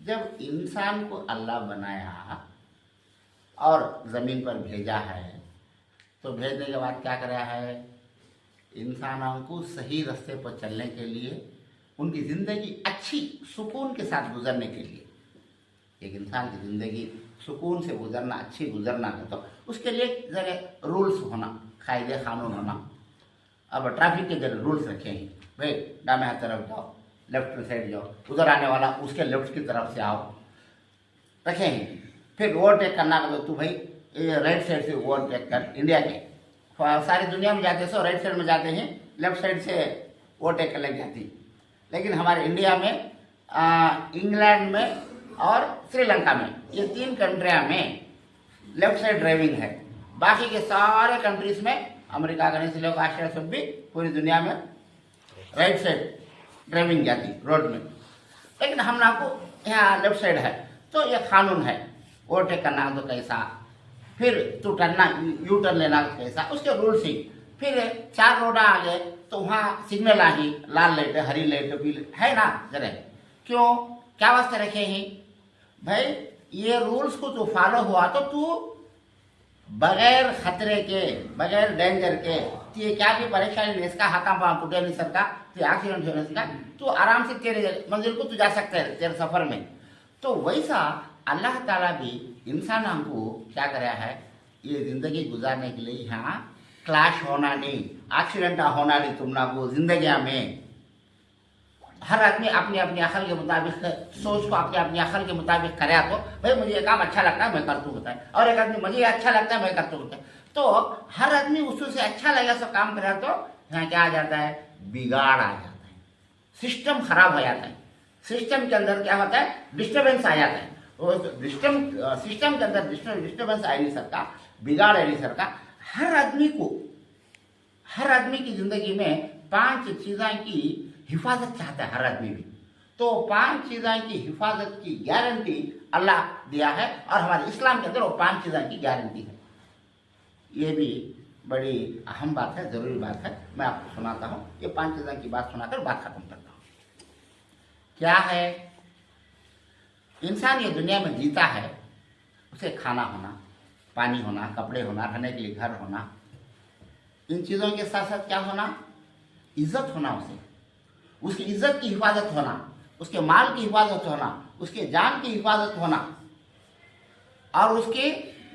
जब इंसान को अल्लाह बनाया और ज़मीन पर भेजा है तो भेजने के बाद क्या कराया है, इंसानों को सही रास्ते पर चलने के लिए, उनकी ज़िंदगी अच्छी सुकून के साथ गुजरने के लिए। एक इंसान की ज़िंदगी सुकून से गुजरना, अच्छी गुजरना है तो उसके लिए जगह रूल्स होना, कायदे कानून होना। अब ट्रैफिक के जगह रूल्स रखे हैं, भाई दाएं हाथ तरफ जाओ, लेफ्ट साइड जाओ, उधर आने वाला उसके लेफ्ट की तरफ से आओ, रखे हैं। फिर ओवरटेक करना तो तू भाई ये राइट साइड से ओवरटेक कर। इंडिया के सारी दुनिया में जाते सो राइट साइड में जाते हैं, लेफ्ट साइड से ओवरटेक कर लग जाती। लेकिन हमारे इंडिया में, इंग्लैंड में और श्रीलंका में, ये 3 कंट्रियाँ में लेफ्ट साइड ड्राइविंग है। बाकी के सारे कंट्रीज में, अमेरिका का नहीं, श्रीलंका, ऑस्ट्रेलिया, सब भी पूरी दुनिया में राइट साइड ड्राइविंग जाती रोड में। लेकिन हम लोग को यहाँ लेफ्ट साइड है तो ये कानून है। ओवरटेक करना तो कैसा, फिर तू टर्ना यू टर्न लेना कैसा, उसके रूल्स ही। फिर 4 रोड आगे तो वहाँ सिग्नल आ ही, लाल लाइट, हरी लाइट, पीली है ना जरा। क्यों, क्या वास्ते रखे हैं भाई, ये रूल्स को तू फॉलो हुआ तो तू बगैर खतरे के, बगैर डेंजर के, ये क्या भी परेशानी नहीं, इसका हाथा टूटे नहीं सकता, तो एक्सीडेंट होने का, तू आराम से तेरे मंजिल को तू जा सकता है तेरे सफर में। तो वैसा अल्लाह ताला भी इंसानों को क्या कराया है, ये जिंदगी गुजारने के लिए यहाँ क्लैश होना नहीं, एक्सीडेंट होना नहीं तुम लोग को जिंदगी में। हर आदमी अपनी अपनी अकल के मुताबिक सोच को अपनी अपनी अकल के मुताबिक करे तो भाई मुझे ये काम अच्छा लगता है मैं कर दूँ बताए, और एक आदमी मुझे अच्छा लगता है मैं कर दूँ बताए। तो हर आदमी उससे अच्छा लगेगा सब काम करे तो यहाँ क्या आ जाता है, बिगाड़ आ जाता है, सिस्टम खराब हो जाता है। सिस्टम के अंदर क्या होता है, डिस्टर्बेंस आ जाता है। सिस्टम के अंदर डिस्टर्बेंस आ नहीं सकता, बिगाड़ आ नहीं सकता। हर आदमी की जिंदगी में 5 चीज़ों की हिफाजत चाहता है हर आदमी भी। तो 5 चीज़ों की हिफाजत की गारंटी अल्लाह दिया है, और हमारे इस्लाम के अंदर वो 5 चीज़ों की गारंटी है। ये भी बड़ी अहम बात है, ज़रूरी बात है। मैं आपको सुनाता हूँ, ये 5 चीज़ों की बात सुनाकर बात खत्म करता हूँ। क्या है, इंसान ये दुनिया में जीता है, उसे खाना होना, पानी होना, कपड़े होना, रहने के लिए घर होना, इन चीज़ों के साथ साथ क्या होना, इज्जत होना, उसकी इज्जत की हिफाजत होना, उसके माल की हिफाजत होना, उसके जान की हिफाजत होना, और उसके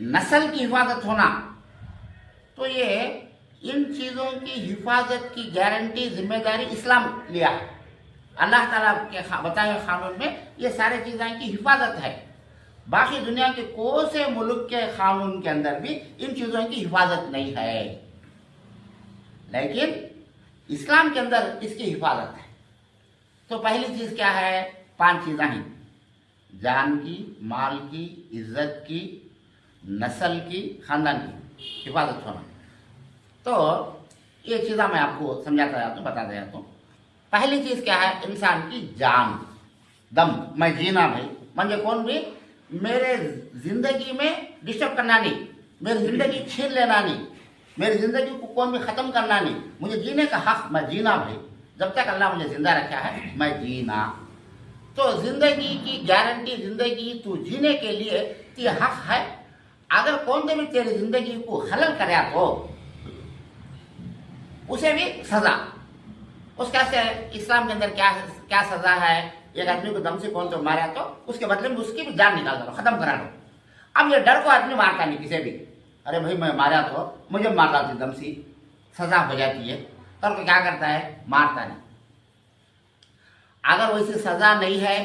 नस्ल की हिफाजत होना। तो ये इन चीज़ों की हिफाजत की गारंटी, जिम्मेदारी इस्लाम लिया है। अल्लाह ताला के बताए कानून में ये सारे चीज़ें की हिफाजत है। बाकी दुनिया के कोई से मुल्क के कानून के अंदर भी इन चीज़ों की हिफाजत नहीं है, लेकिन इस्लाम के अंदर इसकी हिफाजत है। तो पहली चीज़ क्या है, 5 चीज़ें हैं, जान की, माल की, इज्जत की, नस्ल की, खानदान की हिफाजत होना। तो ये चीज़ें मैं आपको समझाता जाता हूँ, बताता जाता हूँ। पहली चीज़ क्या है, इंसान की जान, दम, मैं जीना भाई, मुझे कौन भी मेरे जिंदगी में डिस्टर्ब करना नहीं, मेरी जिंदगी छीन लेना नहीं, मेरी जिंदगी को कौन भी ख़त्म करना नहीं, मुझे जीने का हक, मैं जीना भाई, जब तक अल्लाह मुझे जिंदा रखा है मैं जीना। तो जिंदगी की गारंटी, जिंदगी तू जीने के लिए ये हक है। अगर कौन भी तेरी जिंदगी को खलल करे तो उसे भी सजा। उसका से इस्लाम के अंदर क्या सजा है, एक आदमी को दम से कौन तो मारा तो उसके बदले में उसकी भी जान निकाल दो, खत्म करा दो। अब ये डर को आदमी मारता नहीं किसी भी, अरे भाई मैं मारा तो मुझे मार डालती, दम सी सजा हो जाती है, तो क्या करता है, मारता नहीं। अगर वैसी सजा नहीं है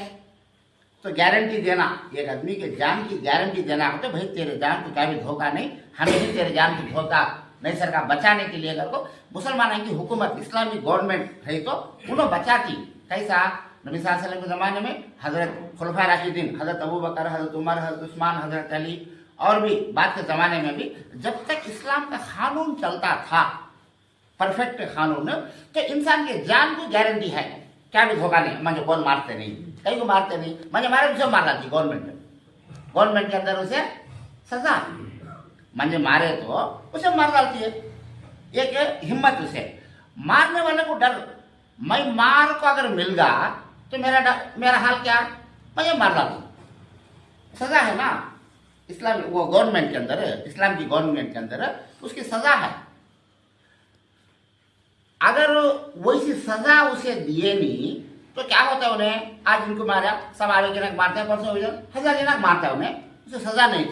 तो गारंटी देना, एक आदमी के जान की गारंटी देना हो तो भाई तेरे जान को क्या भी धोखा नहीं, हमें ही तेरे जान को धोखा नहीं सरकार बचाने के लिए। अगर को मुसलमानों की हुकूमत, इस्लामी गवर्नमेंट है तो उन्होंने बचाती। कैसा, नबी सल्लल्लाहु अलैहि वसल्लम के ज़माने में हज़रत खुलफा राशिदीन, हज़रत अबू बकर, हज़रत उमर, हज़रत उस्मान, हज़रत अली, और भी बाद के ज़माने में भी जब तक इस्लाम का कानून चलता था, परफेक्ट कानून, तो इंसान के जान की गारंटी है, क्या भी धोखा नहीं। मुझे कौन मारते नहीं, कहीं को मारते नहीं, मुझे मारे उसे मार डालती गवर्नमेंट के अंदर उसे सजा, मुझे मारे तो उसे मार डालती है। एक हिम्मत उसे मारने वाले को डर, मैं मार को अगर मिल गया तो मेरा हाल क्या, मैं ये मार रहा था, सजा है ना। इस्लाम वो गवर्नमेंट के अंदर, इस्लाम की गवर्नमेंट के अंदर उसकी सजा है। अगर वैसी सजा उसे दिए नहीं तो क्या होता है, उन्हें आज इनको मारा, सब आगे जनक मारते हैं, परसों हजार जनक मारता है उन्हें, उसे सजा नहीं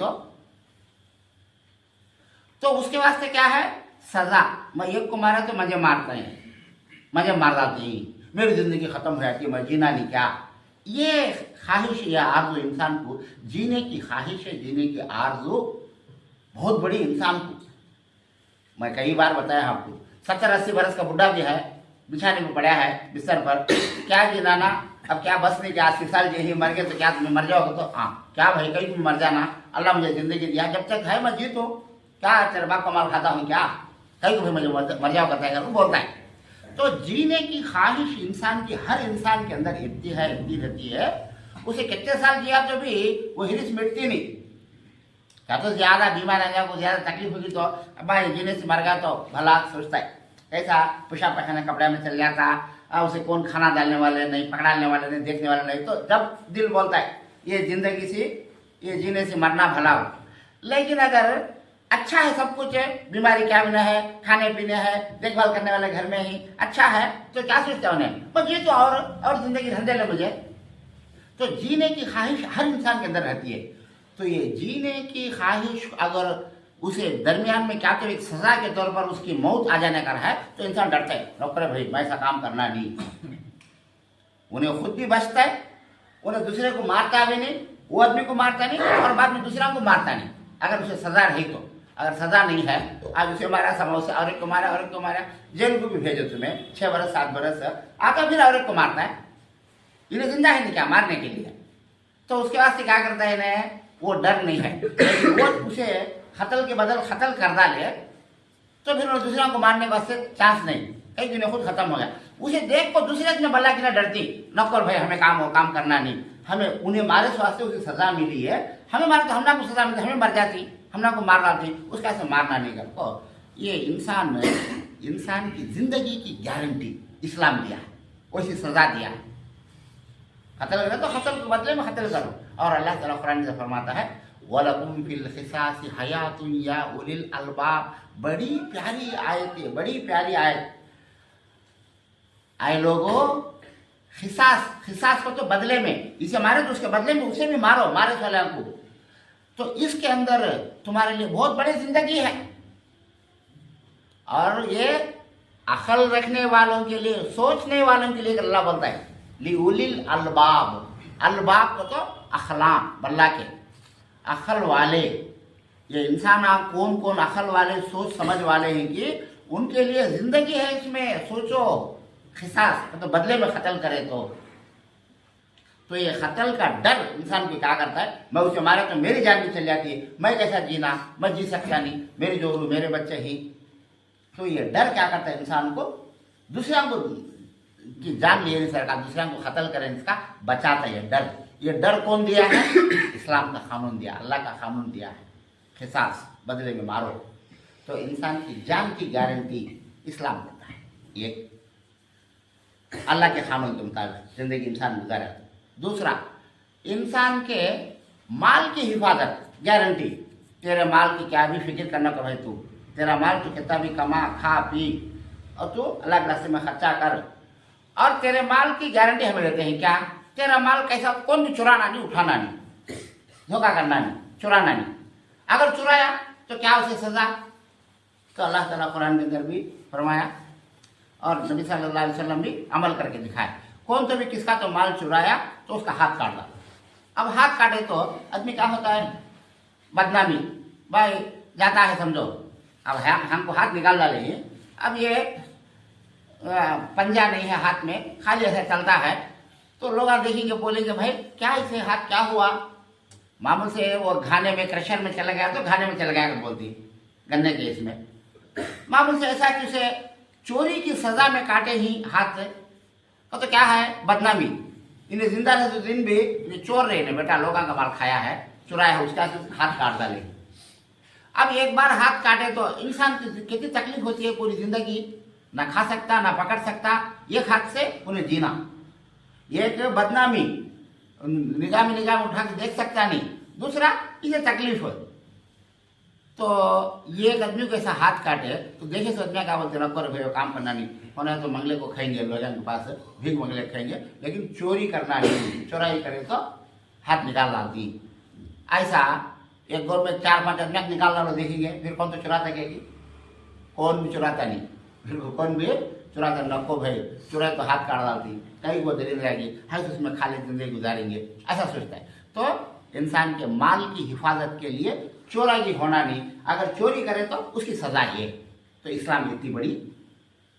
तो उसके वास्ते क्या है, सजा। मैं एक को मारा तो मुझे मारते हैं, मुझे मार जाते हैं, मेरी जिंदगी खत्म हो जाती है, मैं जीना नहीं क्या। ये ख्वाहिश या आरज़ू इंसान को, जीने की ख्वाहिश है, जीने की आरज़ू बहुत बड़ी इंसान को। मैं कई बार बताया आपको, 70-80 बरस का बुढ़ा भी है, बिछाने में पड़ा है बिस्तर पर, क्या जीना ना, अब क्या बस नहीं, क्या 80 साल जी मर गए तो क्या तुम्हें मर जाओगे, तो हाँ क्या भाई, कहीं तुम मर जाना, अल्लाह मुझे जिंदगी दिया, जब तक है मैं जीतूँ, क्या तेरे बाप का माल खाता हूँ क्या, कहीं तुम्हें मुझे मर जाओ करता है, बोलता है। तो जीने की ख्वाहिश इंसान की, हर इंसान के अंदर इतनी रहती है। उसे कितने साल जिया तो भी वो हिरिस मिटती नहीं। क्या तो ज्यादा बीमार आ जाए, को ज्यादा तकलीफ होगी तो भाई जीने से मर गया तो भला सोचता है, ऐसा पेशाब पैखाना कपड़े में चल जाता, उसे कौन खाना डालने वाले नहीं, पकड़ाने वाले नहीं, देखने वाले नहीं, तो जब दिल बोलता है ये जिंदगी से, ये जीने से मरना भला हो। लेकिन अगर अच्छा है, सब कुछ है, बीमारी क्या बिना है, खाने पीने है, देखभाल करने वाले घर में ही अच्छा है, तो क्या सोचता है उन्हें, बस ये तो और जिंदगी धंधे ले मुझे। तो जीने की ख्वाहिश हर इंसान के अंदर रहती है। तो ये जीने की ख्वाहिश अगर उसे दरमियान में क्या तो एक सजा के तौर पर उसकी मौत आ जाने का है, तो इंसान डरता है, नौकर भाई मैं ऐसा काम करना नहीं। उन्हें खुद भी बचता है, उन्हें दूसरे को मारता भी नहीं, वो आदमी को मारता नहीं और बाद में दूसरा को मारता नहीं, अगर उसे सजा रही तो। अगर सजा नहीं है, आज उसे मारा, समय से और एक को मारा, और एक को मारा, जेल को भी भेजो तुम्हें 6 बरस 7 बरस, आता फिर और एक को मारता है, इन्हें जिंदा है नहीं क्या मारने के लिए। तो उसके वास्ते क्या करता है इन्हें, वो डर नहीं है, वो उसे खतल के बदल खतल कर डाले तो फिर वो दूसरा को मारने के वास्ते चांस नहीं, कई दिन खुद खत्म हो गया। उसे देख को दूसरे दिन बल्ला की ना डरती, नौकर भाई हमें काम करना नहीं, हमें उन्हें मारे से वास्ते उसे सजा मिली है, हमें मारे तो हमना को सजा मिलती, हमें मर जाती, हमना को मार डालती, उसका ऐसे मारना नहीं कर। तो ये इंसान की जिंदगी की गारंटी इस्लाम दिया है, वैसी सजा दिया है। कत्ल करो तो कत्ल के बदले में कत्ल करो। और अल्लाह ताला कुरान में फरमाता है वलकुम फिल क़िसासी हयातुन या उलिल अलबाब। बड़ी प्यारी आयत है, बड़ी प्यारी आयत। आए लोगों, खिसास को तो बदले में, इसे मारे तो उसके बदले में उसे भी मारो, मारे वाले को। तो इसके अंदर तुम्हारे लिए बहुत बड़ी जिंदगी है। और ये अकल रखने वालों के लिए, सोचने वालों के लिए अल्लाह बोलता है लिउलिल अलबाब। अलबाब को तो अखलाम बल्ला के अकल वाले, ये इंसान आप कौन कौन अकल वाले, सोच समझ वाले हैं कि उनके लिए जिंदगी है। इसमें सोचो, खिसास तो बदले में कत्ल करे तो ये कत्ल का डर इंसान को क्या करता है, मैं उसे मारा तो मेरी जान भी चल जाती है, मैं कैसा जीना, मैं जी सकता नहीं, मेरी जोरू मेरे बच्चे ही। तो ये डर क्या करता है इंसान को, दूसरा को की जान लिए नहीं सरकार, दूसरा को कत्ल करें, इसका बचाता है डर। ये डर कौन दिया है, इस्लाम का कानून दिया, अल्लाह का कानून दिया है, खिसास बदले में मारो। तो इंसान की जान की गारंटी इस्लाम देता है, ये अल्लाह के कानून के मुताबिक जिंदगी इंसान गुजारा। दूसरा, इंसान के माल की हिफाजत, गारंटी। तेरे माल की क्या भी फिक्र करना कर भाई, तू तेरा माल तू कितना भी कमा, खा पी और तू अल्लाह के रास्ते में खर्चा कर। और तेरे माल की गारंटी हमें देते हैं क्या, तेरा माल कैसा, कौन भी चुराना नहीं, उठाना नहीं, धोखा करना नहीं, चुराना नहीं। अगर चुराया तो क्या उसे सजा, तो अल्लाह ताला कुरान के अंदर भी फरमाया और नबी सल्लल्लाहु अलैहि वसल्लम भी अमल करके दिखाया। कौन तो भी किसका तो माल चुराया तो उसका हाथ काट दा। अब हाथ काटे तो आदमी क्या होता है, बदनामी, भाई जाता है समझो। अब हमको हाथ निकाल डाले हैं, अब ये पंजा नहीं है हाथ में, खाली ऐसा चलता है, तो लोग आप देखेंगे, बोलेंगे भाई क्या इसे हाथ क्या हुआ। मामूल से वो घाने में, क्रशर में चला गया तो घाने में चला गया बोलती, गन्ने के इसमें। मामूल से ऐसा कि उसे चोरी की सजा में काटे ही हाथ से, तो क्या है, बदनामी। इन्हें जिंदा रहे तो दिन भी ये चोर रहे ने बेटा, लोगों का माल खाया है, चुराया है, उसका हाथ काट डाले। अब एक बार हाथ काटे तो इंसान की कितनी तकलीफ होती है, पूरी जिंदगी ना खा सकता ना पकड़ सकता, एक हाथ से उन्हें जीना, एक बदनामी, निगाह में उठा के देख सकता नहीं, दूसरा इसे तकलीफ हो। तो ये एक आदमी को ऐसा हाथ काटे तो देखे सोचना क्या बोलते ना, कर भाई काम करना नहीं होना तो मंगले को खाएंगे, लोगों के पास भीख मंगले खाएंगे, लेकिन चोरी करना नहीं, चोराई करे तो हाथ निकाल डालती। ऐसा एक गौर में 4-5 आदमी निकाल डालो देखेंगे, फिर कौन तो चुराता कहेगी, कौन भी चुराता नहीं, फिर कौन भी चुराता नको भाई, चुराए तो हाथ काट डालती, कहीं वो दलील रहेगी, हर उसमें खाली जिंदगी गुजारेंगे, ऐसा सोचता है। तो इंसान के माल की हिफाजत के लिए चोरी होना नहीं, अगर चोरी करे तो उसकी सजा ये। तो इस्लाम इतनी बड़ी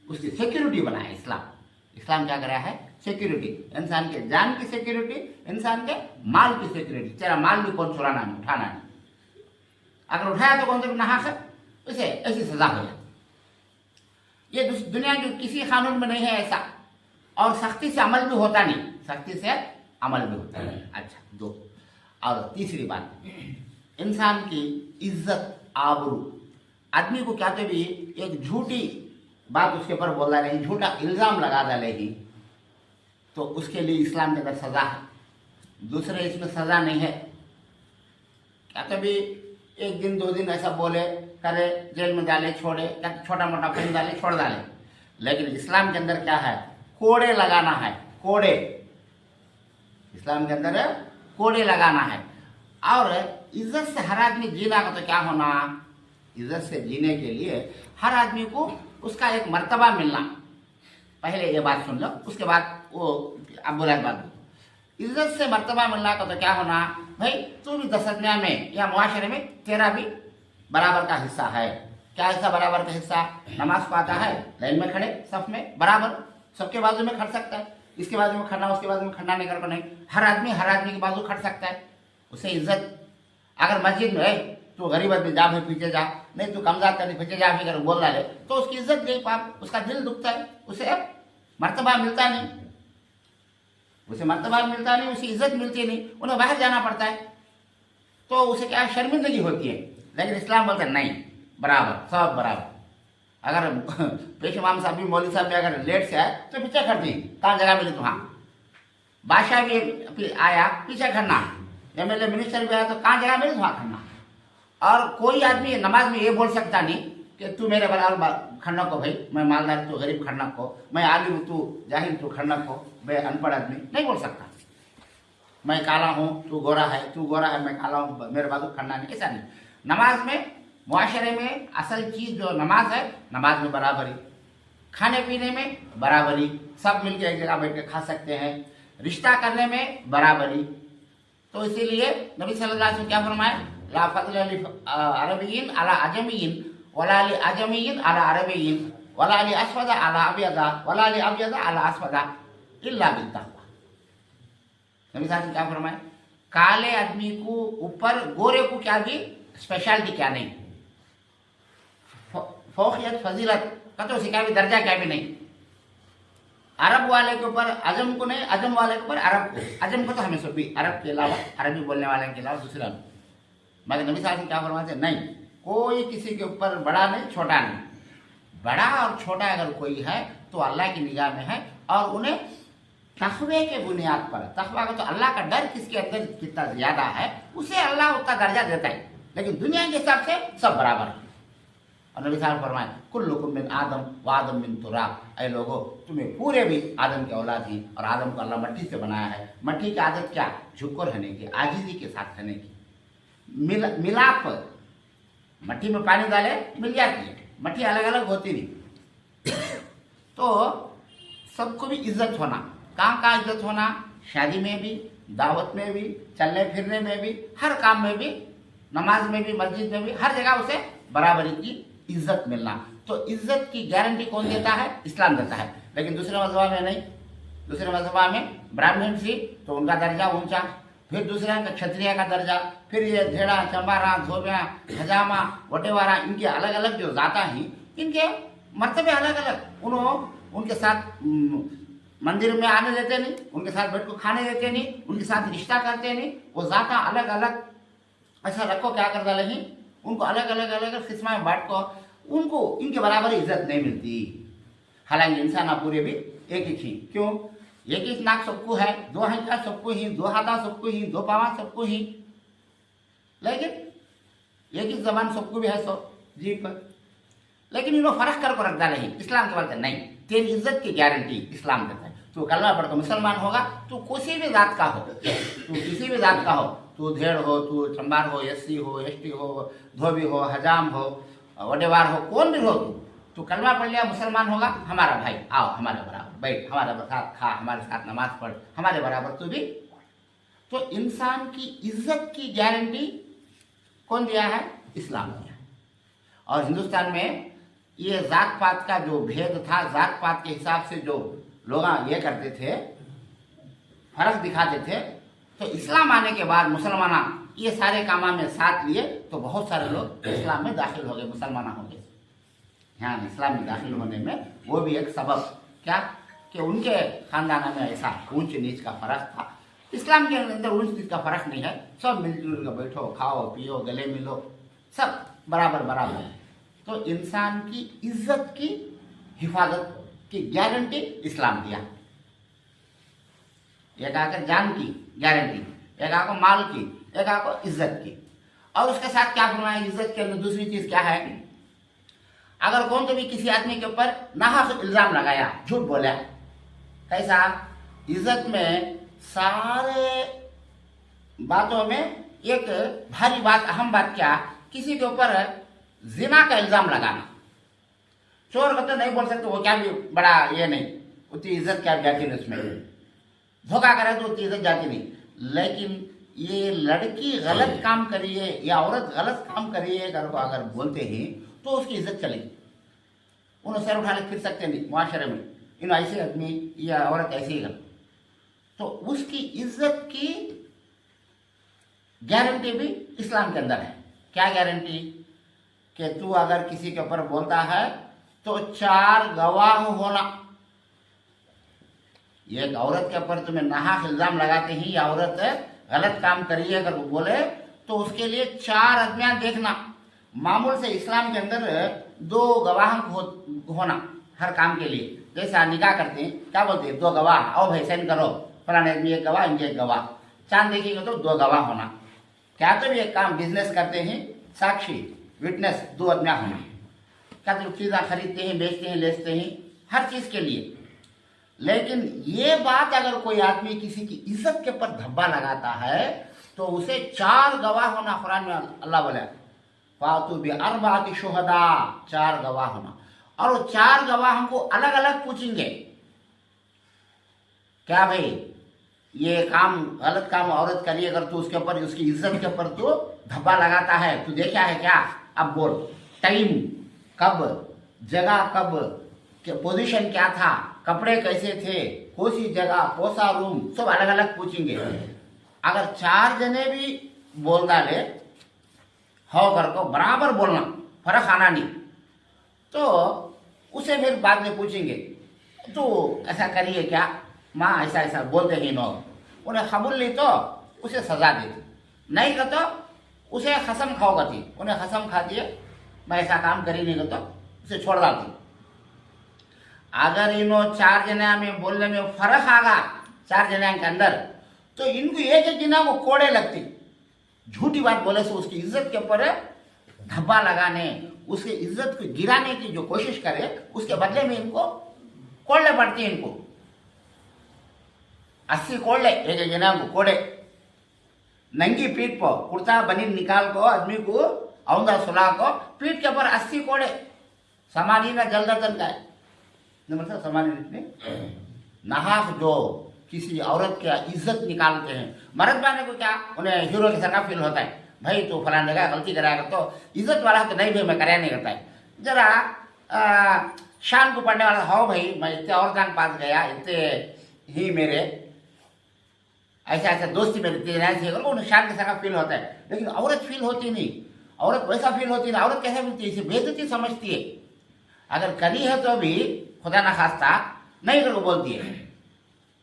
उसकी सिक्योरिटी बनाया। इस्लाम क्या करा है, सिक्योरिटी, इंसान के जान की सिक्योरिटी, इंसान के माल की सिक्योरिटी। तेरा माल भी कौन चुराना नहीं, उठाना नहीं, अगर उठाया तो कौन से नहा कर उसे ऐसी सजा हो जाती। ये दुनिया के किसी कानून में नहीं है ऐसा, और सख्ती से अमल भी होता नहीं, सख्ती से अमल भी होता नहीं। अच्छा, 2 और तीसरी बात, इंसान की इज्जत आबरू। आदमी को क्या तो भी एक झूठी बात उसके ऊपर बोल रही, झूठा इल्ज़ाम लगा डालेगी, तो उसके लिए इस्लाम के अंदर सज़ा है, दूसरे इसमें सज़ा नहीं है। क्या तो भी 1 दिन 2 दिन ऐसा बोले करे, जेल में डाले छोड़े, क्या छोटा मोटा फाइन डाले छोड़ डाले, लेकिन इस्लाम के अंदर क्या है, कोड़े लगाना है, कोड़े। इस्लाम के अंदर कोड़े लगाना है। और इज्जत से हर आदमी जीना का तो क्या होना, इज्जत से जीने के लिए हर आदमी को उसका एक मर्तबा मिलना। पहले ये बात सुन लो, उसके बाद वो अब बुरा बात दो। इज्जत से मर्तबा मिलना का तो क्या होना, भाई तू भी दसदनिया में या मुआशरे में तेरा भी बराबर का हिस्सा है। क्या हिस्सा बराबर का हिस्सा, नमाज को आता है, लाइन में खड़े सफ में बराबर, सबके बाजू में खड़ सकता है, इसके बाजू में खड़ना उसके बाजू में खड़ना नहीं कर नहीं, हर आदमी के बाजू खड़ सकता है, उसे इज्जत। अगर मस्जिद में है तो गरीब आदमी जा फिर पीछे जा, नहीं तो कमजार करने पीछे जा फिर बोल डाले तो उसकी इज्जत गई पाप, उसका दिल दुखता है, उसे मर्तबा मिलता नहीं, उसे इज्जत मिलती नहीं, उन्हें बाहर जाना पड़ता है, तो उसे क्या शर्मिंदगी होती है। लेकिन इस्लाम बोलता है नहीं, बराबर, सब बराबर। अगर पेश इमाम साहब भी मौलवी साहब भी अगर लेट से आए तो पीछे खड़ती, कहाँ जगह मिली तुहाँ। बादशाह भी आया पीछे खड़ना, MLA मिनिस्टर भी आया तो कहाँ जगह मिली तुहाँ खड़ना। और कोई आदमी नमाज में ये बोल सकता नहीं कि तू मेरे बराबर खड़ना को, भाई मैं मालदार तू गरीब खड़ना को, मैं आलिम तू जाहिल तू खड़ना को, मैं अनपढ़ आदमी नहीं बोल सकता। मैं काला हूँ तू गोरा है, तू गोरा है मैं काला हूँ, मेरे बाजू खड़ना नहीं, ऐसा नहीं। नमाज में मुआशरे में असल चीज़ जो नमाज है, नमाज में बराबरी, खाने पीने में बराबरी, सब मिलकर एक जगह बैठ के खा सकते हैं, रिश्ता करने में बराबरी। तो इसीलिए नबी सल्लल्लाहु अलैहि वसल्लम क्या फरमाए, ला फज़्ल लि अरबिय्यिन अला अजमिय्यिन वला लि अजमिय्यिन अला अरबिय्यिन वला लि अस्वद अला अब्यद वला लि अब्यद अला अस्वद इल्ला बित्तक़वा। नबी साहब क्या फरमाए, काले आदमी को ऊपर गोरे को क्या भी स्पेशलिटी क्या नहीं, फौकियत फजीलत का तो सिखा भी दर्जा क्या भी नहीं। अरब वाले के ऊपर अजम को नहीं, अजम वाले के ऊपर अरब को, अजम को तो हमें सब भी अरब के अलावा अरबी बोलने वाले के अलावा दूसरा, मगर नबी साहब क्या फरमाते नहीं, कोई किसी के ऊपर बड़ा नहीं छोटा नहीं, बड़ा और छोटा अगर कोई है तो अल्लाह की निगाह में है, और उन्हें तक़वे के बुनियाद पर, तक़वा का तो अल्लाह का डर किसके अंदर कितना ज़्यादा है उसे अल्लाह उतना दर्जा देता है, लेकिन दुनिया के हिसाब से सब बराबर है। और नबी साहब फरमाए कुल्लुकुम मिन आदम व आदम मिन तुराब, ऐ लोगों तुम्हें पूरे भी आदम के औलाद हैं, और आदम को अल्लाह मट्टी से बनाया है। मट्टी की आदत क्या, झुककर रहने की, आजिज़ी के साथ रहने की, मिलाप, मट्टी में पानी डाले मिल जाती है, मट्टी अलग अलग होती नहीं। तो सबको भी इज्जत होना, कहाँ कहाँ इज्जत होना, शादी में भी, दावत में भी, चलने फिरने में भी, हर काम में भी, नमाज में भी, मस्जिद में भी, हर जगह उसे बराबरी की इज्जत मिलना। तो इज्जत की गारंटी कौन देता है, इस्लाम देता है। लेकिन दूसरे मज़हब में नहीं, दूसरे मज़हब में ब्राह्मण सी तो उनका दर्जा ऊंचा, फिर दूसरे का क्षत्रिय का दर्जा, फिर ये धेड़ा चंबारा धोबिया हजामा वटेवारा, इनके अलग अलग जो जाता हैं इनके मर्तबे अलग अलग। उनके साथ मंदिर में आने देते नहीं, उनके साथ बैठ को खाने देते नहीं, उनके साथ रिश्ता करते नहीं, वो जाता अलग अलग ऐसा रखो क्या कर डाले ही, उनको अलग अलग अलग किस्म में बांट को, उनको इनके बराबर इज्जत नहीं मिलती। हालांकि इंसान आप पूरे भी एक ही थी, क्यों, एक ही नाक सबको है, दो हंका सबको ही, दो हाथा सबको ही, दो पावा सबको ही, लेकिन एक ही जबान सबको भी है सब जी पर। लेकिन इन्हों फर्क कर रख डाले ही। इस्लाम के बोलते नहीं, तेरी इज्जत की गारंटी इस्लाम देता है। तू कलमा पढ़ कर मुसलमान होगा, तू किसी भी जात का हो, तू किसी भी जात का हो, तू धेड़ हो, तू चंबार हो, एससी हो, एसटी हो, धोबी हो, हजाम हो, वडेवार हो, कौन भी हो, तू कलमा पढ़ लिया मुसलमान होगा, हमारा भाई, आओ हमारे बराबर बैठ, हमारे साथ खा, हमारे साथ नमाज पढ़, हमारे बराबर तू भी। तो इंसान की इज्जत की गारंटी कौन दिया है? इस्लाम दिया। और हिंदुस्तान में ये जात पात का जो भेद था, जात पात के हिसाब से जो लोग ये करते थे, फर्क दिखाते थे, तो इस्लाम आने के बाद मुसलमान ये सारे कामा में साथ लिए तो बहुत सारे लोग इस्लाम में दाखिल हो गए, मुसलमान हो गए। यहाँ इस्लाम में दाखिल होने में वो भी एक सबब क्या कि उनके खानदान में ऐसा ऊंच नीच का फर्क था। इस्लाम के अंदर ऊंच नीच का फर्क नहीं है, सब मिलजुल कर बैठो, खाओ पियो, गले मिलो, सब बराबर बराबर है। तो इंसान की इज्जत की हिफाजत की गारंटी इस्लाम दिया। एक आकर जान की गारंटी, एक आको माल की, एक आको इज्जत की। और उसके साथ क्या फरमाया इज्जत के अंदर? दूसरी चीज क्या है? अगर कौन तो भी किसी आदमी के ऊपर नाहक इल्जाम लगाया, झूठ बोला, कैसा? इज्जत में सारे बातों में एक भारी बात, अहम बात क्या? किसी के ऊपर जिना का इल्जाम लगाना। चोर का तो नहीं बोल सकते, वो क्या भी बड़ा ये नहीं, उतनी इज्जत क्या जाती नहीं उसमें। धोखा करे तो उतनी इज्जत जाती नहीं। लेकिन ये लड़की गलत काम करिए या औरत गलत काम करिए अगर बोलते हैं तो उसकी इज्जत चलेगी। उन्हें सर उठा ले फिर सकते नहीं मुआशरे में, इन ऐसे आदमी या औरत ऐसे ही कर, तो उसकी इज्जत की गारंटी भी इस्लाम के अंदर है। क्या गारंटी? कि तू अगर किसी के ऊपर बोलता है तो 4 गवाह होना। एक औरत के ऊपर तुम्हें नाहक इल्जाम लगाते ही, या औरत गलत काम करिए अगर वो बोले तो उसके लिए 4 आदमियां देखना। मामूल से इस्लाम के अंदर 2 गवाह होना हर काम के लिए। जैसे निकाह करते हैं, क्या बोलते हैं? 2 गवाह, आओ भाई साइन करो, फलाने आदमी एक गवाह, इनके एक गवाह। चांद देखेंगे तो 2 गवाह होना। क्या तो भी एक काम बिजनेस करते हैं, साक्षी विटनेस 2 आदमियां होना। क्या तो चीज़ें खरीदते हैं, बेचते हैं, लेते हैं, हर चीज़ के लिए। लेकिन ये बात अगर कोई आदमी किसी की इज्जत के ऊपर धब्बा लगाता है तो उसे 4 गवाह होना। कुरान में अल्लाह बोला फातू बि अर्बाति शुहदा, 4 गवाह होना। और वो 4 गवाह हमको अलग अलग पूछेंगे, क्या भाई ये काम गलत काम औरत करिए अगर तू उसके ऊपर, उसकी इज्जत के ऊपर तो धब्बा लगाता है, तू देखा है क्या? अब बोल, टाइम कब, जगह कब, पोजीशन क्या था, कपड़े कैसे थे, कौन सी जगह, पोसा रूम, सब अलग अलग पूछेंगे। अगर 4 जने भी बोल डाले हो घर को बराबर बोलना, फर्क आना नहीं, तो उसे फिर बाद में पूछेंगे तो ऐसा करिए क्या? माँ ऐसा ऐसा बोलते हैं लोग, उन्हें कबूल ली तो उसे सजा देती, नहीं तो उसे कसम खाओगा थी, उन्हें कसम खा दिए मैं ऐसा काम करी नहीं तो उसे छोड़ डालती। अगर इन्हों 4 जने में बोलने में फर्क आगा 4 जने के अंदर, तो इनको एक एक जना को कोड़े लगती। झूठी बात बोले से उसकी इज्जत के ऊपर धब्बा लगाने, उसकी इज्जत को गिराने की जो कोशिश करे, उसके बदले में इनको कोड़े पड़ती है। इनको 80 कोड़े, एक एक जना को कोड़े, नंगी पीठ पर कुर्ता बनी निकाल को आदमी को औंधा सुला को पीठ के ऊपर 80 कोड़े। समानी ना जल्दतन का है, मतलब समानी नाहक जो किसी औरत की इज्जत निकालते हैं। मर्द बाने को क्या, उन्हें हीरो की तरह फील होता है, भाई तो फलाने जगह गलती कराएगा तो इज्जत वाला तो नहीं भाई मैं कराया नहीं करता है। जरा शान को पढ़ने वाला हो भाई मैं इतने औरत के पास गया, इतने ही मेरे ऐसा ऐसा दोस्ती मेरे इतने उन्हें शान की तरह फील होता है। लेकिन औरत फील होती नहीं, औरत वैसा फील होती नहीं। औरत कैसे मिलती है? इसे बेइज्जती समझती है। अगर करी है तो भी खुदा ना खास्ता नहीं करके बोलती है,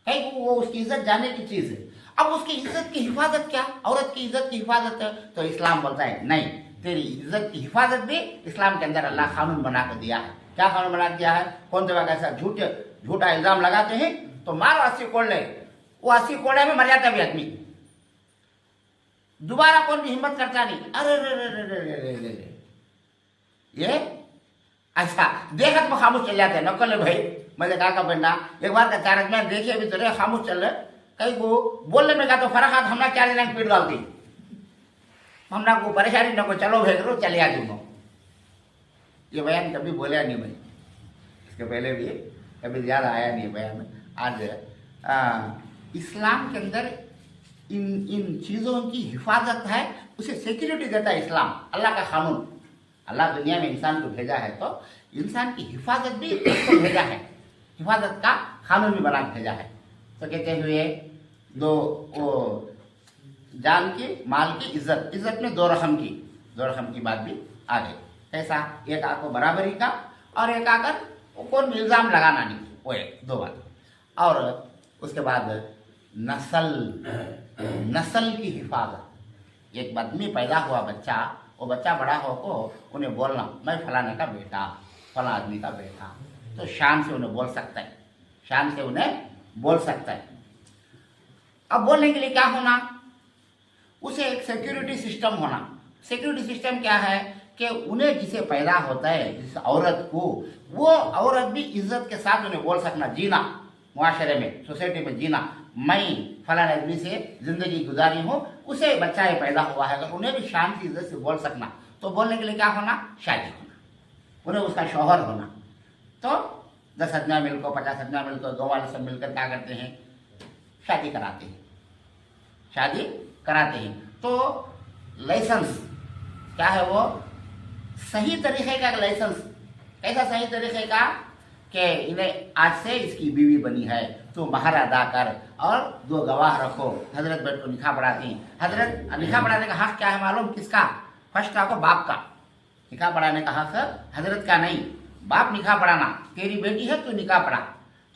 कहीं वो उसकी इज्जत जाने की चीज है। अब उसकी इज्जत की हिफाजत क्या? औरत की इज्जत की हिफाजत है तो इस्लाम बोलता है नहीं, तेरी इज्जत की हिफाजत भी इस्लाम के अंदर अल्लाह कानून बना कर दिया है। क्या कानून बना दिया है? कौन से वक्त ऐसा झूठा इल्जाम लगाते हैं तो मारो 80 कोड़े, वो 80 कोड़े में मर जाता भी आदमी, दोबारा कौन भी हिम्मत करता नहीं। अरे रे रे रे रे रे रे रे, ये अच्छा देखत में खामोश चल जाते हैं। नकल है भाई, मुझे कहा का बंदा एक बार अचानक में देखे अभी तो रे खामोश चल रहे, कहीं को बोलने में कहा तो फर्क हाथ हमने क्या लेना पीट डालती, हमने को परेशानी न को चलो भेज लो चले आ दूंगा। ये बयान कभी बोला नहीं भाई, इसके पहले भी कभी ज़्यादा आया नहीं बयान। आज इस्लाम के अंदर इन चीज़ों की हिफाजत है, उसे सिक्योरिटी देता है इस्लाम, अल्लाह का कानून। अल्लाह दुनिया में इंसान को भेजा है तो इंसान की हिफाजत भी उसको भेजा है, हिफाजत का कानून भी बना के भेजा है। तो कहते हुए दो वो जान की माल की इज्जत, इज्जत में दो रकम की बात भी आ गई। कैसा? एक आपको बराबरी का और एक आकर कौन भी इल्ज़ाम लगाना नहीं, वो एक दो बात। और उसके बाद नस्ल की हिफाजत। एक आदमी पैदा हुआ बच्चा, वो बच्चा बड़ा हो को उन्हें बोलना मैं फलाने का बेटा, फला आदमी का बेटा, तो शान से उन्हें बोल सकता है, शान से उन्हें बोल सकता है। अब बोलने के लिए क्या होना? उसे एक सिक्योरिटी सिस्टम होना। सिक्योरिटी सिस्टम क्या है कि उन्हें जिसे पैदा होता है, जिस औरत को, वो औरत भी इज्जत के साथ उन्हें बोल सकना, जीना मुआशरे में, सोसाइटी में जीना, मैं फलाने आदमी से जिंदगी गुजारी हूँ, उसे बच्चा ही पैदा हुआ है, अगर उन्हें भी शान की इज्जत से बोल सकना। तो बोलने के लिए क्या होना? शादी होना, उन्हें उसका शौहर होना। तो 10 आदमी मिलकर, 50 आदमी मिलकर, गाँव वाले सब मिलकर क्या करते हैं? शादी कराते हैं, शादी कराते हैं। तो लाइसेंस क्या है? वो सही तरीके का लाइसेंस। कैसा सही तरीके का? कि इन्हें आज से इसकी बीवी बनी है तो महर अदा कर और 2 गवाह रखो। हजरत बैठ को निकाह पढ़ाती हैं। हजरत निकाह पढ़ाने का हक क्या है मालूम? किसका? फर्स्ट आपको बाप का निकाह पढ़ाने का हक हजरत का नहीं, बाप निकाह पढ़ाना। तेरी बेटी है तो निकाह पढ़ा,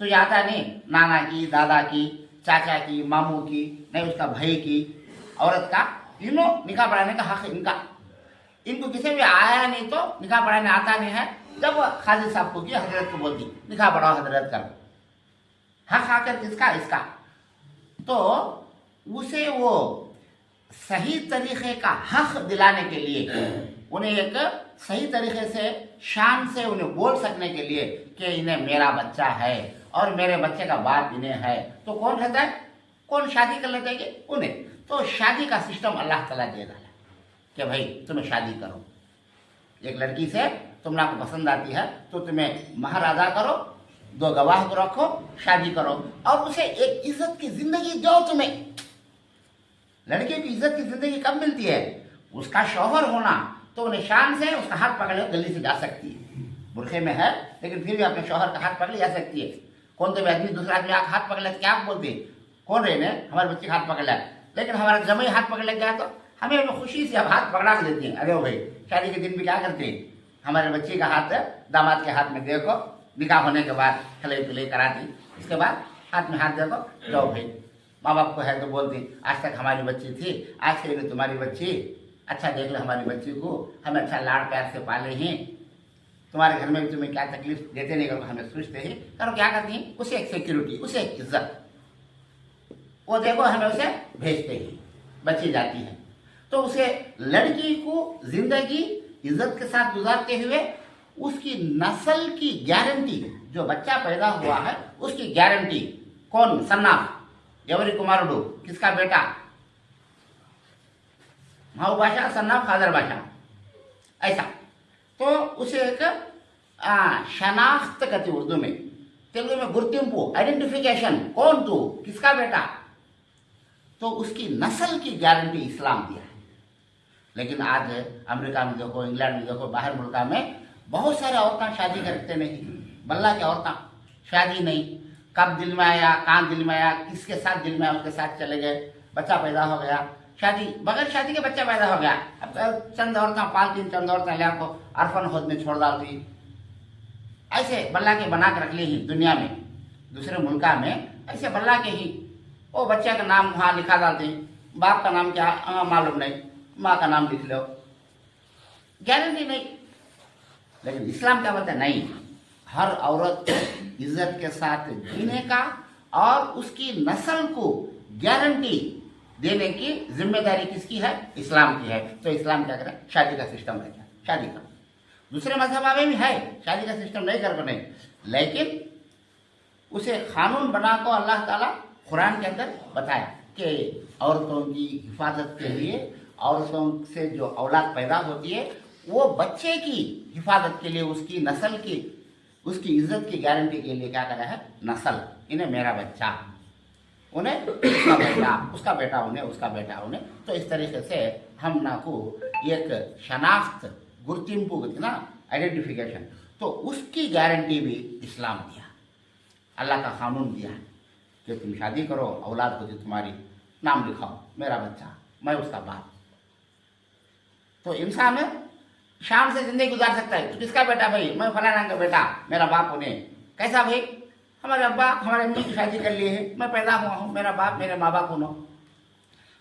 तो ये आता नहीं नाना की, दादा की, चाचा की, मामू की, नहीं उसका भाई की, औरत का, तीनों निकाह पढ़ाने का हक इनका। इनको किसी भी आया नहीं तो निकाह पढ़ाने आता नहीं है, जब खाजी साहब को किया, हजरत को बोलती निकाह पढ़ाओ, हजरत कर। हक आकर किसका? इसका। तो उसे वो सही तरीके का हक दिलाने के लिए, उन्हें एक सही तरीके से शान से उन्हें बोल सकने के लिए कि इन्हें मेरा बच्चा है और मेरे बच्चे का बाप इन्हें है, तो कौन रहता है? कौन शादी कर लेता है कि उन्हें? तो शादी का सिस्टम अल्लाह ताला दे रहा है कि भाई तुम्हें शादी करो, एक लड़की से तुम आपको पसंद आती है तो तुम्हें महर अदा करो, 2 गवाह को रखो, शादी करो और उसे एक इज्जत की जिंदगी दो। तुम्हें लड़की की इज्जत की जिंदगी कब मिलती है? उसका शौहर होना। तो उन्हें शान से उसका हाथ पकड़ ले गली से जा सकती है, बुरखे में है लेकिन फिर भी अपने शौहर का हाथ पकड़ जा सकती है। कौन तो आदमी दूसरा आदमी आके हाथ पकड़ ले, क्या आप बोलते हैं? कौन रहे ने हमारे बच्चे का हाथ पकड़ लिया, लेकिन हमारा जमाई हाथ पकड़ लग गया तो हमें खुशी से अब हाथ पकड़ा के देते हैं। अरे भाई शादी के दिन भी क्या करते हैं? हमारे बच्चे का हाथ दामाद के हाथ में देखो, निकाह होने के बाद खिलाई पिलाई कराती, इसके बाद हाथ में हाथ देखो, जाओ भाई। माँ बाप को है तो बोलती आज तक हमारी बच्ची थी, आज से इन्हें तुम्हारी बच्ची, अच्छा देख लो हमारी बच्ची को, हमें अच्छा लाड़ प्यार से पाले हैं, तुम्हारे घर में भी तुम्हें क्या तकलीफ देते नहीं करो, हमें सोचते हैं करो। क्या करती हैं? उसे एक सिक्योरिटी, उसे एक इज्जत, वो देखो हमें उसे भेजते हैं, बच्ची जाती है। तो उसे लड़की को जिंदगी इज्जत के साथ गुजारते हुए उसकी नस्ल की गारंटी, जो बच्चा पैदा हुआ है उसकी गारंटी, कौन? सन्नाफ, एवरी कुमारुडू, किसका बेटा? माऊ भाषा, सन्नाफ फादर भाषा, ऐसा। तो उसे एक शनाख्त कहते उर्दू में, तेलुगु में गुर्तिंपु, आइडेंटिफिकेशन, कौन तू, किसका बेटा। तो उसकी नस्ल की गारंटी इस्लाम दिया है। लेकिन आज अमेरिका में देखो, इंग्लैंड में देखो, बाहर मुल्का में बहुत सारे औरतें शादी करते नहीं, बल्ला की औरतें शादी नहीं, कब दिल में आया, कहाँ दिल में आया, किसके साथ दिल में आया उसके साथ चले गए, बच्चा पैदा हो गया, शादी बगैर शादी के बच्चा पैदा हो गया। अब चंद औरतें पालती, चंद औरतें ले आपको अरफन होद में छोड़ डालती, ऐसे बल्ला के बना के रख ली ही दुनिया में, दूसरे मुल्का में ऐसे बल्ला के ही वो बच्चे का नाम वहाँ लिखा डालती, बाप का नाम क्या मालूम नहीं, माँ का नाम लिख लो, गारंटी नहीं। लेकिन इस्लाम क्या बोलता है? नहीं, हर औरत को इज्जत के साथ जीने का और उसकी नस्ल को गारंटी देने की जिम्मेदारी किसकी है? इस्लाम की है। तो इस्लाम क्या करे? शादी का सिस्टम है, क्या शादी का। दूसरे मजहब में भी है शादी का सिस्टम, नहीं कर बने, लेकिन उसे कानून बना को अल्लाह ताला कुरान के अंदर बताया कि औरतों की हिफाजत के लिए, औरतों से जो औलाद पैदा होती है वो बच्चे की हिफाजत के लिए, उसकी नस्ल की, उसकी इज्जत की गारंटी के लिए क्या करा है? नस्ल। इन्हें मेरा बच्चा, उन्हें उसका बेटा, उसका बेटा उन्हें, उसका बेटा उन्हें। तो इस तरीके से हम ना को एक शनाख्त, गुर्तिंपु ना, आइडेंटिफिकेशन, तो उसकी गारंटी भी इस्लाम दिया, अल्लाह का कानून दिया कि तुम शादी करो, औलाद होती तुम्हारी, नाम लिखाओ मेरा बच्चा, मैं उसका बाप। तो इंसान शान से जिंदगी गुजार सकता है। तो किसका बेटा भाई? मैं फलाना का बेटा, मेरा बाप उन्हें। कैसा भाई? हमारे अब्बा हमारे अम्मी की शादी कर लिए है, मैं पैदा हुआ हूँ, मेरा बाप मेरे माँ बाप उन्हों।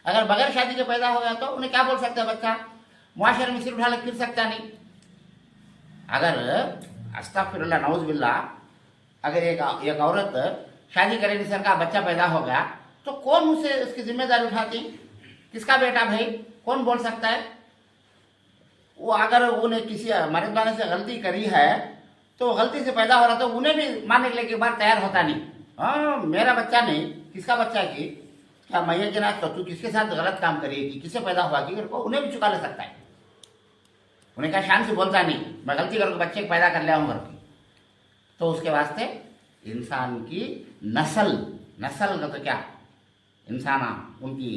अगर बगैर शादी के पैदा हो गया तो उन्हें क्या बोल सकता है बच्चा? मुआशरे में सिर उठा ले फिर सकता नहीं। अगर अस्तगफिरुल्लाह नऊज़ुबिल्लाह, अगर एक औरत शादी करेगी, सर का बच्चा पैदा हो गया, तो कौन उसे उसकी जिम्मेदारी उठाती? किसका बेटा भाई? कौन बोल सकता है? वो अगर उन्हें किसी मर्दाने से गलती करी है तो गलती से पैदा हो रहा, तो उन्हें भी मानने के लिए एक बार तैयार होता नहीं। हाँ मेरा बच्चा नहीं, किसका बच्चा है? कि क्या मैया के नाच, तो तू किसके साथ गलत काम करिएगी, किससे पैदा हुआ कि उन्हें भी चुका ले सकता है। उन्हें क्या शान से बोलता नहीं, मैं गलती करके बच्चे को पैदा कर लिया हूँ घर की। तो उसके वास्ते इंसान की नस्ल, नस्ल का तो क्या, इंसाना, उनकी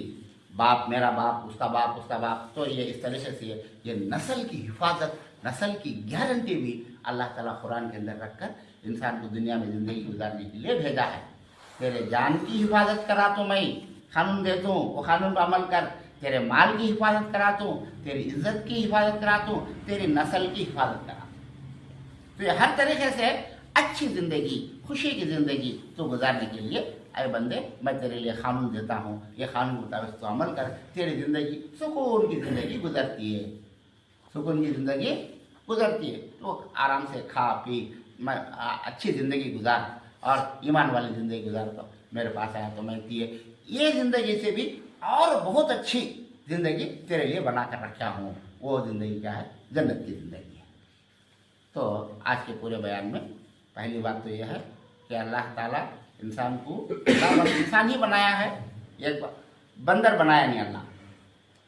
बाप, मेरा बाप, उसका बाप, उसका बाप। तो ये इस तरीके से ये नस्ल की हिफाजत, नस्ल की गारंटी भी अल्लाह ताला कुरान के अंदर रखकर इंसान को दुनिया में ज़िंदगी गुजारने के लिए भेजा है। तेरे जान की हिफाजत करा तो मैं कानून देता हूँ, वो कानून पर अमल कर। तेरे माल की हिफाजत कराता हूँ, तेरी इज्जत की हिफाजत कराता हूँ, तेरी नस्ल की हिफाजत कराता हूँ। तो ये हर तरीके से अच्छी ज़िंदगी, खुशी की ज़िंदगी तो गुजारने के लिए, अरे बंदे मैं तेरे लिए कानून देता हूँ, ये कानून मुताबिक तो अमल कर, तेरी ज़िंदगी सुकून की ज़िंदगी गुजरती है, सुकून की ज़िंदगी गुजरती है। तो आराम से खा पी, मैं अच्छी ज़िंदगी गुजार और ईमान वाली ज़िंदगी गुजार। तो मेरे पास आया तो मैं पिए, ये ज़िंदगी से भी और बहुत अच्छी ज़िंदगी तेरे लिए बना कर रखा हूँ। वो ज़िंदगी क्या है? जन्नत की ज़िंदगी है। तो आज के पूरे बयान में पहली बात तो यह है कि अल्लाह ताला इंसान को इंसान ही बनाया है, एक बंदर बनाया नहीं, अल्लाह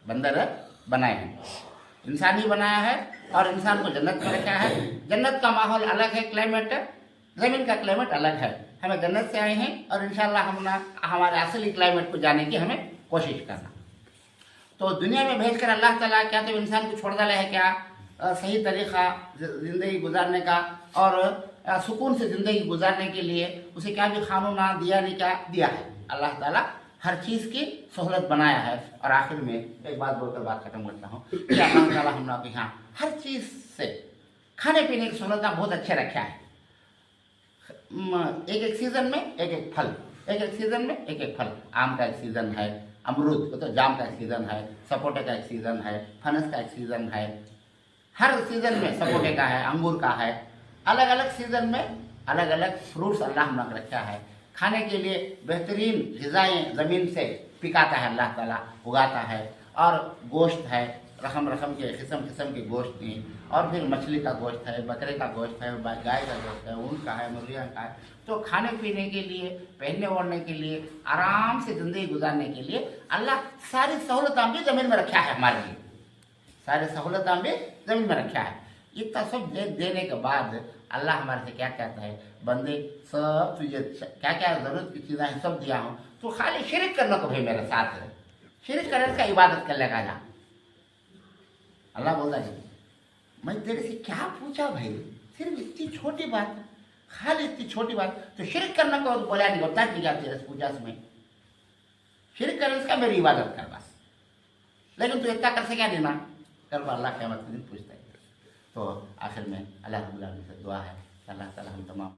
बंदर बनाया है, इंसान ही बनाया है। और इंसान को जन्नत में रखा है। जन्नत का माहौल अलग है, क्लाइमेट, ज़मीन का क्लाइमेट अलग है। हमें जन्नत से आए हैं और इंशाल्लाह हम हमारे असली क्लाइमेट को जाने की हमें कोशिश करना। तो दुनिया में भेजकर अल्लाह ताला क्या तो इंसान को छोड़ डाला है क्या? सही तरीक़ा ज़िंदगी गुजारने का और सुकून से ज़िंदगी गुजारने के लिए उसे क्या भी कानून दिया नहीं, क्या दिया है? अल्लाह ताला हर चीज़ की सहूलत बनाया है। और आखिर में एक बात बोलकर बात खत्म करता हूँ कि अल्लाह ताला हम लोग यहाँ हर चीज़ से खाने पीने की सहूलत बहुत अच्छे रखा है। एक एक सीज़न में एक एक फल, एक एक सीज़न में एक एक फल। आम का एक सीज़न है, अमरूद तो जाम का एक सीज़न है, सपोटे का एक सीज़न है, फनस का एक सीज़न है। हर सीज़न में सपोटे का है, अंगूर का है, अलग अलग सीज़न में अलग अलग फ्रूट्स अल्लाह हम लोग रखा है। खाने के लिए बेहतरीन ग़िज़ाएँ ज़मीन से पिकाता है अल्लाह ताला, उगाता है। और गोश्त है, रकम रकम के किस्म किस्म के गोश्त हैं। और फिर मछली का गोश्त है, बकरे का गोश्त है, गाय का गोश्त है, ऊँट का है, मुर्गियाँ का है। तो खाने पीने के लिए, पहनने ओढ़ने के लिए, आराम से ज़िंदगी गुजारने के लिए अल्लाह सारी सहूलतां भी ज़मीन में रखा है हमारे लिए, सारी सहूलतां भी ज़मीन में रखा है। इतना सब देने के बाद अल्लाह हमारे से क्या कहता है? बंदे सब तुझे क्या क्या ज़रूरत की चीज़ें हैं सब दिया हूँ, तो खाली शिरक करने को भाई मेरे साथ है, शिरक करने का इबादत कर लेगा जा। अल्लाह बोलता है मैं तेरे से क्या पूछा भाई, सिर्फ इतनी छोटी बात, खाली इतनी छोटी बात, तो शिरक करने को बोला नहीं होता कि क्या तेरे से पूछा में शिरक करने का मेरी इबादत कर बस। लेकिन तू इतना कर से क्या देना कर, अल्लाह क़यामत के दिन पूछता है। तो आखिर में अल्लाह रब्बुल आलमीन से दुआ है, अल्लाह ताला हम तमाम